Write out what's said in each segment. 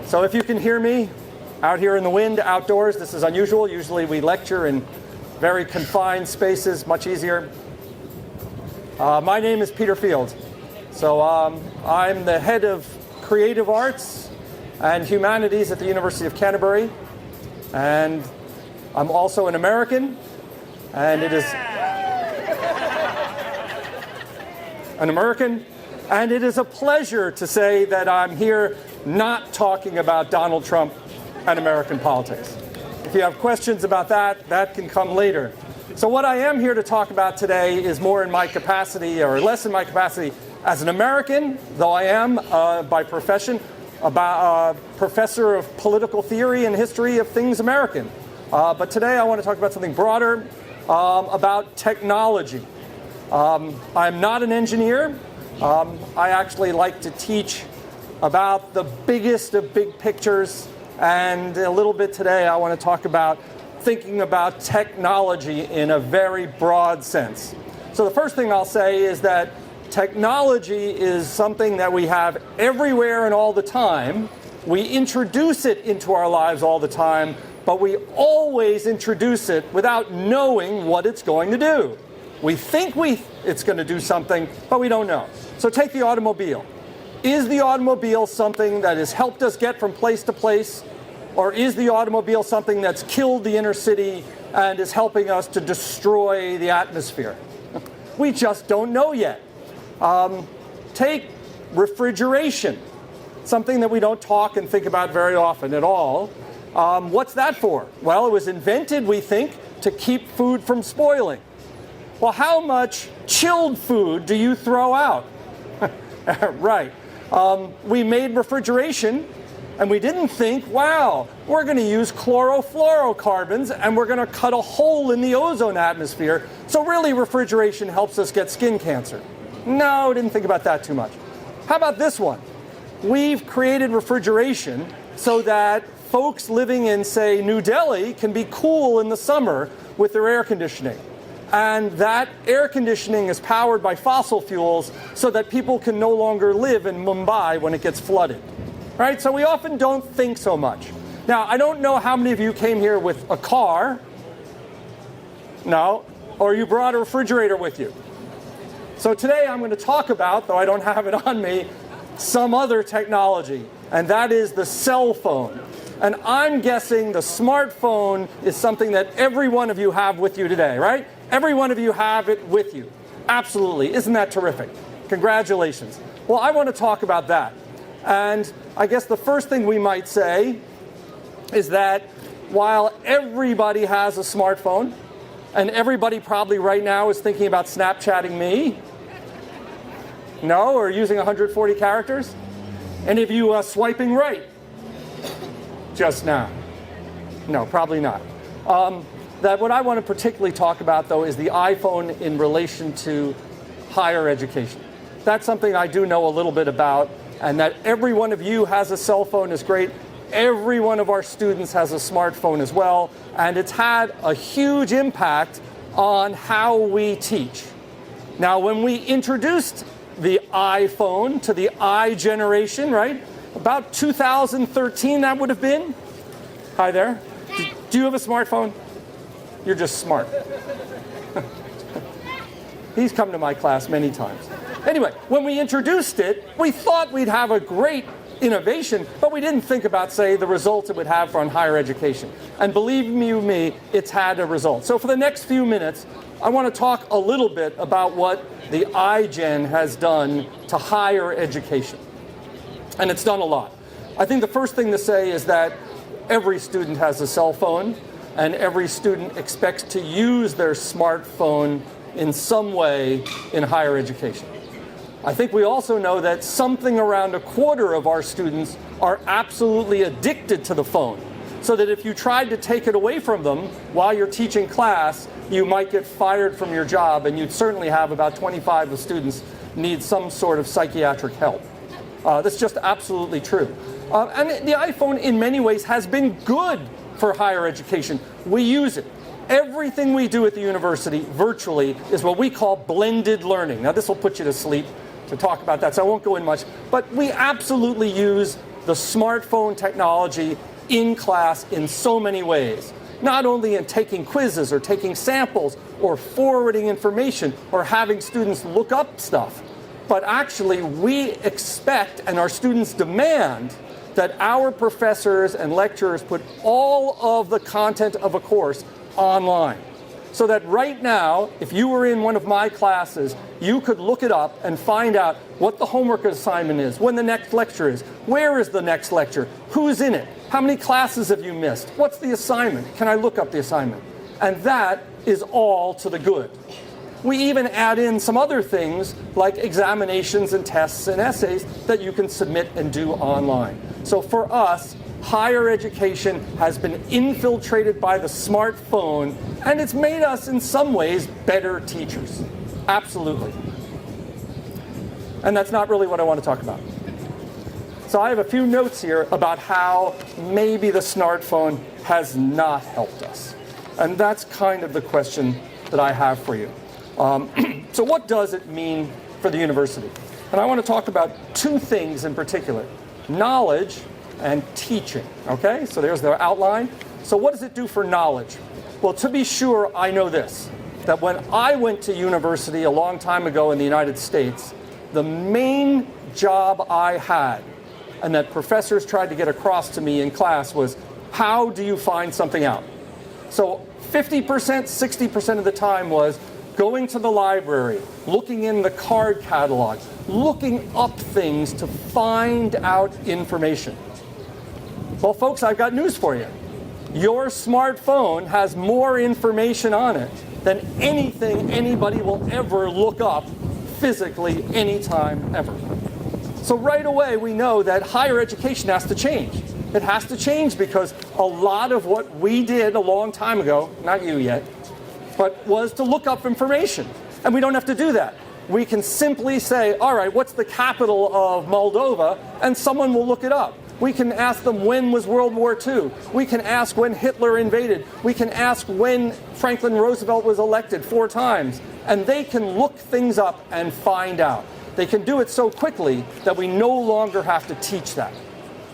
So if you can hear me out here in the wind, outdoors, this is unusual. Usually we lecture in very confined spaces, much easier. My name is Peter Field. So I'm the head of creative arts and humanities at the University of Canterbury. And I'm also an American. And it is an American. And it is a pleasure to say that I'm here not talking about Donald Trump and American politics. If you have questions about that, that can come later. So what I am here to talk about today is more in my capacity, or less in my capacity, as an American, though I am by profession a professor of political theory and history of things American. But today I want to talk about something broader, about technology. I'm not an engineer. I actually like to teach about the biggest of big pictures, and a little bit today I want to talk about thinking about technology in a very broad sense. So the first thing I'll say is that technology is something that we have everywhere and all the time. We introduce it into our lives all the time, but we always introduce it without knowing what it's going to do. We think it's going to do something, but we don't know. So take the automobile. Is the automobile something that has helped us get from place to place? Or is the automobile something that's killed the inner city and is helping us to destroy the atmosphere? We just don't know yet. Take refrigeration, something that we don't talk and think about very often at all. What's that for? Well, it was invented, we think, to keep food from spoiling. Well, how much chilled food do you throw out? Right. We made refrigeration, and we didn't think, wow, we're going to use chlorofluorocarbons, and we're going to cut a hole in the ozone atmosphere. So really, refrigeration helps us get skin cancer. No, didn't think about that too much. How about this one? We've created refrigeration so that folks living in, say, New Delhi can be cool in the summer with their air conditioning. And that air conditioning is powered by fossil fuels so that people can no longer live in Mumbai when it gets flooded. Right? So we often don't think so much. Now, I don't know how many of you came here with a car. No. Or you brought a refrigerator with you. So today I'm going to talk about, though I don't have it on me, some other technology. And that is the cell phone. And I'm guessing the smartphone is something that every one of you have with you today, right? Every one of you have it with you. Absolutely. Isn't that terrific? Congratulations. Well, I want to talk about that. And I guess the first thing we might say is that while everybody has a smartphone, and everybody probably right now is thinking about Snapchatting me, no, or using 140 characters, any of you swiping right just now? No, probably not. That what I want to particularly talk about, though, is the iPhone in relation to higher education. That's something I do know a little bit about, and that every one of you has a cell phone is great. Every one of our students has a smartphone as well, and it's had a huge impact on how we teach. Now, when we introduced the iPhone to the I generation, right, about 2013 that would have been. Hi there. Do you have a smartphone? You're just smart. He's come to my class many times. Anyway, when we introduced it, we thought we'd have a great innovation, but we didn't think about, say, the results it would have on higher education. And believe you me, it's had a result. So for the next few minutes, I want to talk a little bit about what the iGen has done to higher education. And it's done a lot. I think the first thing to say is that every student has a cell phone, and every student expects to use their smartphone in some way in higher education. I think we also know that something around a quarter of our students are absolutely addicted to the phone, so that if you tried to take it away from them while you're teaching class, you might get fired from your job, and you'd certainly have about 25 of the students need some sort of psychiatric help. That's just absolutely true. And the iPhone, in many ways, has been good for higher education. We use it. Everything we do at the university, virtually, is what we call blended learning. Now, this will put you to sleep to talk about that, so I won't go in much. But we absolutely use the smartphone technology in class in so many ways. Not only in taking quizzes or taking samples or forwarding information or having students look up stuff, but actually we expect and our students demand that our professors and lecturers put all of the content of a course online. So that right now, if you were in one of my classes, you could look it up and find out what the homework assignment is, when the next lecture is, where is the next lecture, who's in it, how many classes have you missed, what's the assignment, can I look up the assignment? And that is all to the good. We even add in some other things like examinations and tests and essays that you can submit and do online. So for us, higher education has been infiltrated by the smartphone, and it's made us, in some ways, better teachers. Absolutely. And that's not really what I want to talk about. So I have a few notes here about how maybe the smartphone has not helped us. And that's kind of the question that I have for you. So what does it mean for the university? And I want to talk about two things in particular: knowledge and teaching. Okay, so there's the outline. So what does it do for knowledge? Well, to be sure, I know this, that when I went to university a long time ago in the United States, the main job I had, and that professors tried to get across to me in class, was how do you find something out? So 50%, 60% of the time was going to the library, looking in the card catalog, looking up things to find out information. Well, folks, I've got news for you. Your smartphone has more information on it than anything anybody will ever look up physically anytime ever. So right away we know that higher education has to change. It has to change because a lot of what we did a long time ago, not you yet, but was to look up information. And we don't have to do that. We can simply say, all right, what's the capital of Moldova? And someone will look it up. We can ask them when was World War II. We can ask when Hitler invaded. We can ask when Franklin Roosevelt was elected 4 times. And they can look things up and find out. They can do it so quickly that we no longer have to teach that.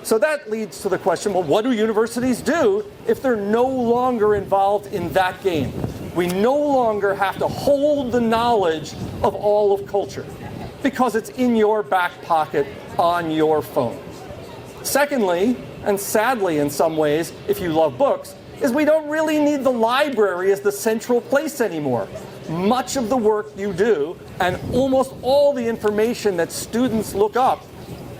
So that leads to the question, well, what do universities do if they're no longer involved in that game? We no longer have to hold the knowledge of all of culture because it's in your back pocket on your phone. Secondly, and sadly in some ways, if you love books, is we don't really need the library as the central place anymore. Much of the work you do and almost all the information that students look up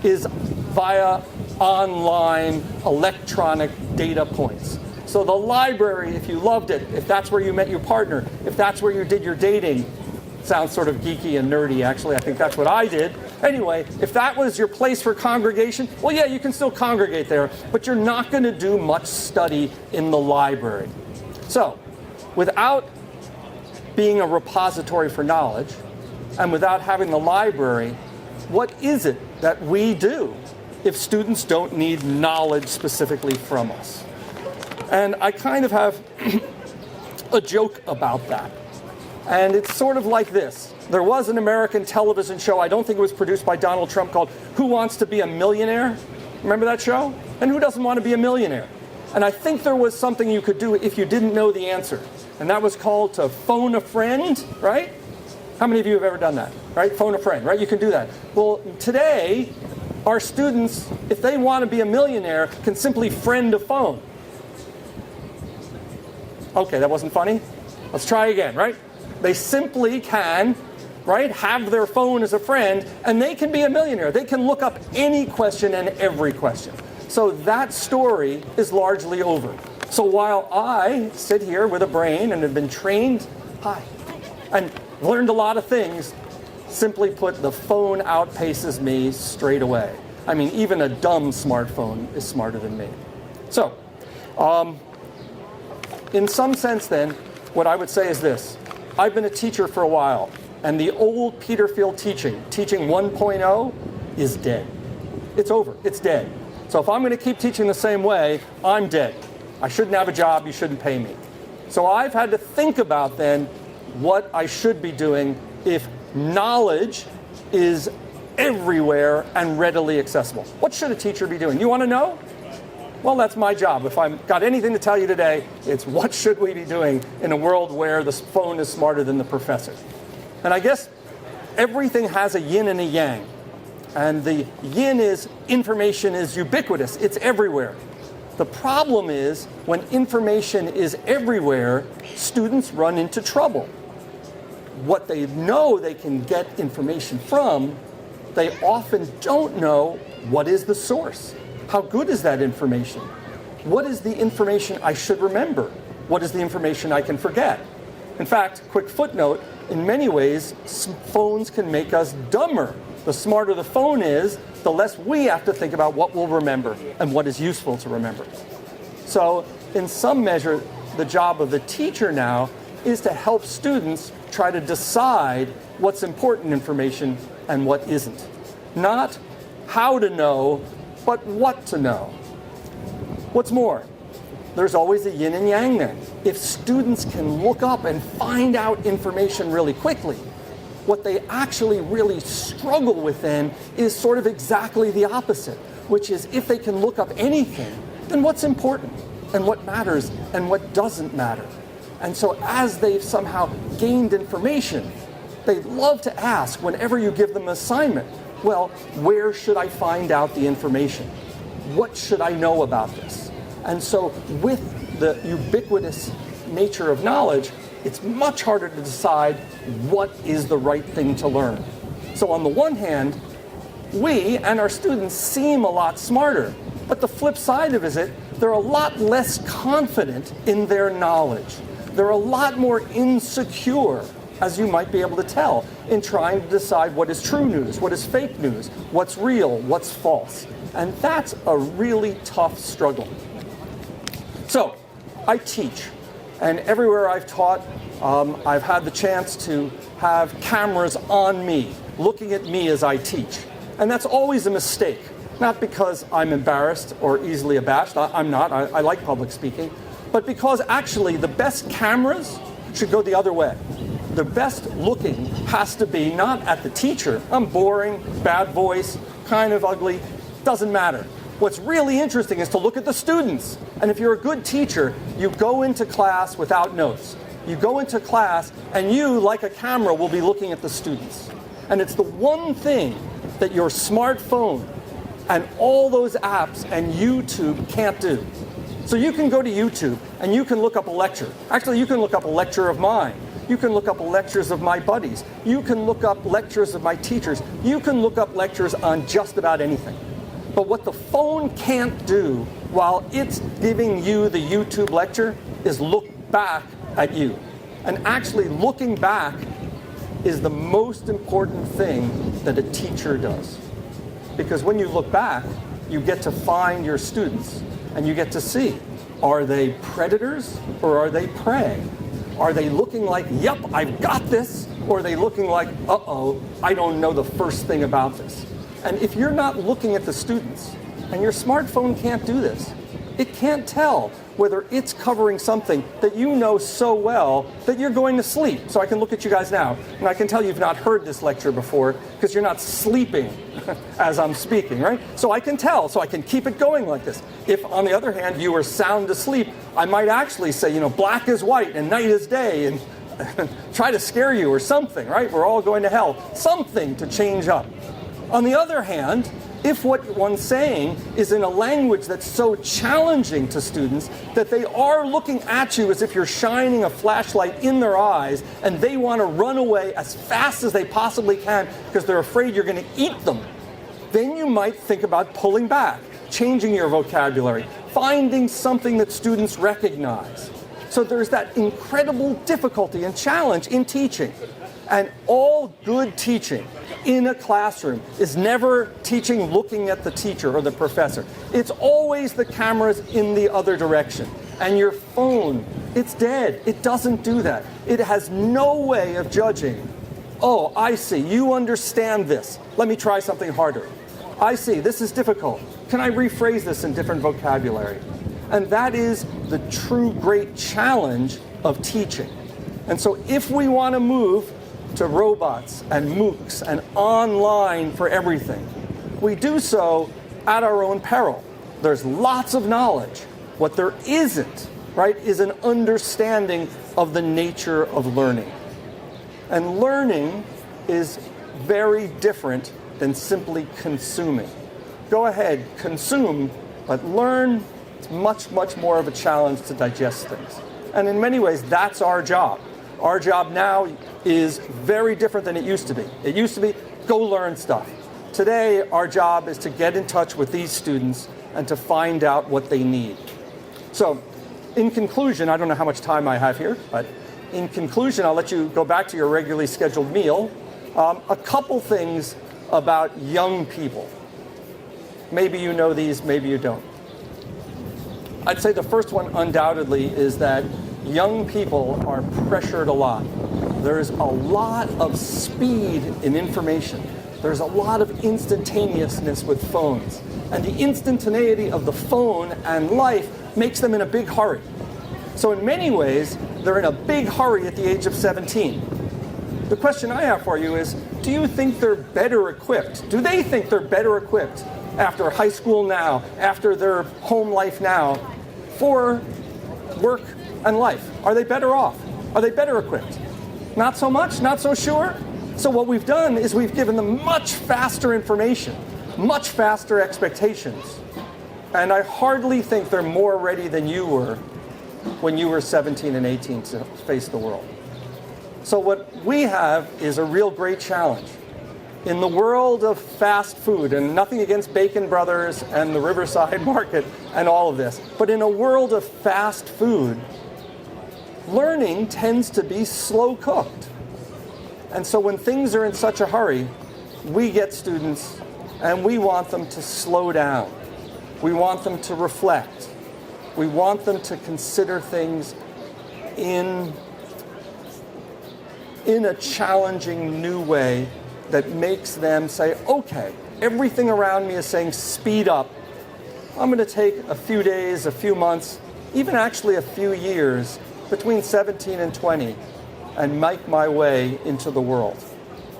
is via online electronic data points. So the library, if you loved it, if that's where you met your partner, if that's where you did your dating, sounds sort of geeky and nerdy, actually. I think that's what I did. Anyway, if that was your place for congregation, well, yeah, you can still congregate there, but you're not going to do much study in the library. So, without being a repository for knowledge, and without having the library, what is it that we do if students don't need knowledge specifically from us? And I kind of have a joke about that. And it's sort of like this. There was an American television show, I don't think it was produced by Donald Trump, called Who Wants to Be a Millionaire? Remember that show? And who doesn't want to be a millionaire? And I think there was something you could do if you didn't know the answer. And that was called to phone a friend, right? How many of you have ever done that, right? Phone a friend, right? You can do that. Well, today, our students, if they want to be a millionaire, can simply friend a phone. Okay, that wasn't funny? Let's try again, right? They simply can, right, have their phone as a friend, and they can be a millionaire. They can look up any question and every question. So that story is largely over. So while I sit here with a brain and have been trained, and learned a lot of things, simply put, the phone outpaces me straight away. I mean, even a dumb smartphone is smarter than me. So, in some sense then, what I would say is this. I've been a teacher for a while, and the old Peterfield teaching 1.0, is dead. It's over. It's dead. So if I'm going to keep teaching the same way, I'm dead. I shouldn't have a job. You shouldn't pay me. So I've had to think about then what I should be doing if knowledge is everywhere and readily accessible. What should a teacher be doing? You want to know? Well, that's my job. If I've got anything to tell you today, it's what should we be doing in a world where the phone is smarter than the professor? And I guess everything has a yin and a yang. And the yin is information is ubiquitous. It's everywhere. The problem is when information is everywhere, students run into trouble. What they know they can get information from, they often don't know what is the source. How good is that information? What is the information I should remember? What is the information I can forget? In fact, quick footnote, in many ways, phones can make us dumber. The smarter the phone is, the less we have to think about what we'll remember and what is useful to remember. So, in some measure, the job of the teacher now is to help students try to decide what's important information and what isn't. Not how to know, but what to know. What's more, there's always a yin and yang then. If students can look up and find out information really quickly, what they actually really struggle with then is sort of exactly the opposite, which is if they can look up anything, then what's important and what matters and what doesn't matter. And so as they've somehow gained information, they love to ask whenever you give them an assignment, well, where should I find out the information? What should I know about this? And so with the ubiquitous nature of knowledge, it's much harder to decide what is the right thing to learn. So on the one hand, we and our students seem a lot smarter, but the flip side of it is they're a lot less confident in their knowledge. They're a lot more insecure, as you might be able to tell, in trying to decide what is true news, what is fake news, what's real, what's false. And that's a really tough struggle. So, I teach. And everywhere I've taught, I've had the chance to have cameras on me, looking at me as I teach. And that's always a mistake. Not because I'm embarrassed or easily abashed. I'm not. I like public speaking. But because actually the best cameras should go the other way. The best looking has to be not at the teacher. I'm boring, bad voice, kind of ugly. Doesn't matter. What's really interesting is to look at the students. And if you're a good teacher, you go into class without notes. You go into class and you, like a camera, will be looking at the students. And it's the one thing that your smartphone and all those apps and YouTube can't do. So you can go to YouTube and you can look up a lecture. Actually, you can look up a lecture of mine. You can look up lectures of my buddies. You can look up lectures of my teachers. You can look up lectures on just about anything. But what the phone can't do while it's giving you the YouTube lecture is look back at you. And actually looking back is the most important thing that a teacher does. Because when you look back, you get to find your students and you get to see, are they predators or are they prey? Are they looking like, yep, I've got this? Or are they looking like, uh-oh, I don't know the first thing about this? And if you're not looking at the students, and your smartphone can't do this, it can't tell whether it's covering something that you know so well that you're going to sleep. So I can look at you guys now, and I can tell you've not heard this lecture before because you're not sleeping as I'm speaking, right? So I can tell, so I can keep it going like this. If, on the other hand, you are sound asleep, I might actually say, black is white and night is day, and try to scare you or something, right? We're all going to hell. Something to change up. On the other hand, if what one's saying is in a language that's so challenging to students that they are looking at you as if you're shining a flashlight in their eyes and they want to run away as fast as they possibly can because they're afraid you're going to eat them, then you might think about pulling back, changing your vocabulary, finding something that students recognize. So there's that incredible difficulty and challenge in teaching. And all good teaching in a classroom is never teaching looking at the teacher or the professor. It's always the cameras in the other direction. And your phone, it's dead. It doesn't do that. It has no way of judging. Oh, I see. You understand this. Let me try something harder. I see. This is difficult. Can I rephrase this in different vocabulary? And that is the true great challenge of teaching. And so if we want to move to robots and MOOCs and online for everything. We do so at our own peril. There's lots of knowledge. What there isn't, right, is an understanding of the nature of learning. And learning is very different than simply consuming. Go ahead, consume, but learn. It's much, much more of a challenge to digest things. And in many ways, that's our job. Our job now is very different than it used to be. It used to be, go learn stuff. Today, our job is to get in touch with these students and to find out what they need. So, in conclusion, I don't know how much time I have here, but in conclusion, I'll let you go back to your regularly scheduled meal. A couple things about young people. Maybe you know these, maybe you don't. I'd say the first one undoubtedly is that young people are pressured a lot. There's a lot of speed in information. There's a lot of instantaneousness with phones. And the instantaneity of the phone and life makes them in a big hurry. So in many ways, they're in a big hurry at the age of 17. The question I have for you is, do you think they're better equipped? Do they think they're better equipped after high school now, after their home life now, for work and life? Are they better off? Are they better equipped? Not so much? Not so sure? So what we've done is we've given them much faster information, much faster expectations. And I hardly think they're more ready than you were when you were 17 and 18 to face the world. So what we have is a real great challenge. In the world of fast food, and nothing against Bacon Brothers and the Riverside market and all of this, but in a world of fast food, learning tends to be slow cooked. And so when things are in such a hurry, we get students and we want them to slow down. We want them to reflect. We want them to consider things in a challenging new way that makes them say, okay, everything around me is saying speed up. I'm going to take a few days, a few months, even actually a few years between 17 and 20 and make my way into the world.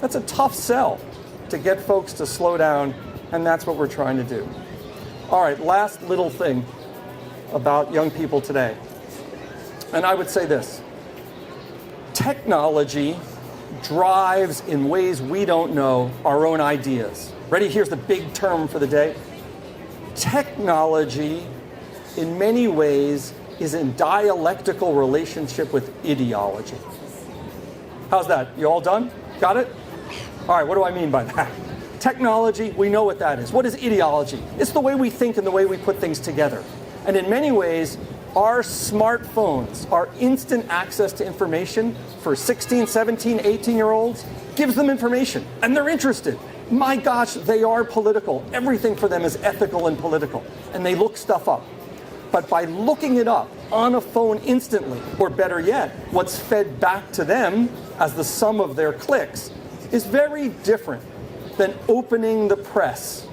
That's a tough sell to get folks to slow down, and that's what we're trying to do. All right, last little thing about young people today. And I would say this. Technology drives in ways we don't know our own ideas. Ready? Here's the big term for the day. Technology, in many ways, is in dialectical relationship with ideology. How's that? You all done? Got it? All right, what do I mean by that? Technology, we know what that is. What is ideology? It's the way we think and the way we put things together. And in many ways, our smartphones, our instant access to information for 16, 17, 18-year-olds gives them information, and they're interested. My gosh, they are political. Everything for them is ethical and political, and they look stuff up. But by looking it up on a phone instantly, or better yet, what's fed back to them as the sum of their clicks is very different than opening the press,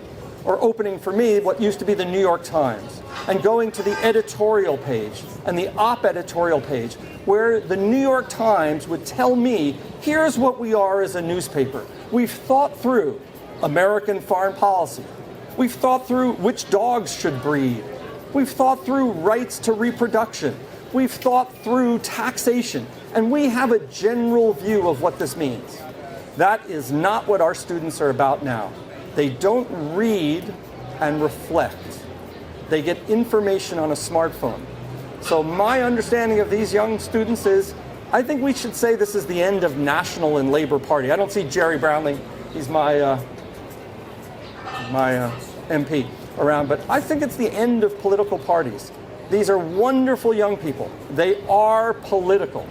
or opening, for me, what used to be the New York Times, and going to the editorial page and the op-editorial page, where the New York Times would tell me, here's what we are as a newspaper. We've thought through American foreign policy. We've thought through which dogs should breed. We've thought through rights to reproduction. We've thought through taxation. And we have a general view of what this means. That is not what our students are about now. They don't read and reflect. They get information on a smartphone. So my understanding of these young students is, I think we should say this is the end of National and Labour Party. I don't see Jerry Brownlee, he's my MP around, but I think it's the end of political parties. These are wonderful young people. They are political,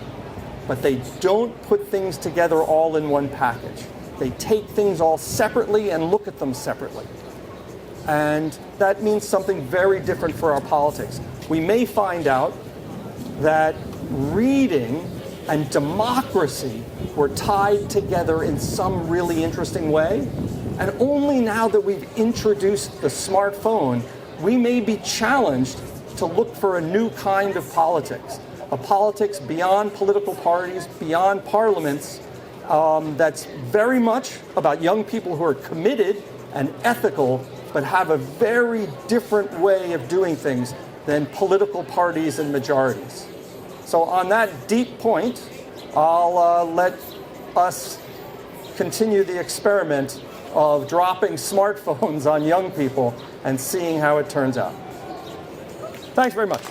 but they don't put things together all in one package. They take things all separately and look at them separately. And that means something very different for our politics. We may find out that reading and democracy were tied together in some really interesting way. And only now that we've introduced the smartphone, we may be challenged to look for a new kind of politics. A politics beyond political parties, beyond parliaments, that's very much about young people who are committed and ethical, but have a very different way of doing things than political parties and majorities. So on that deep point, I'll let us continue the experiment of dropping smartphones on young people and seeing how it turns out. Thanks very much.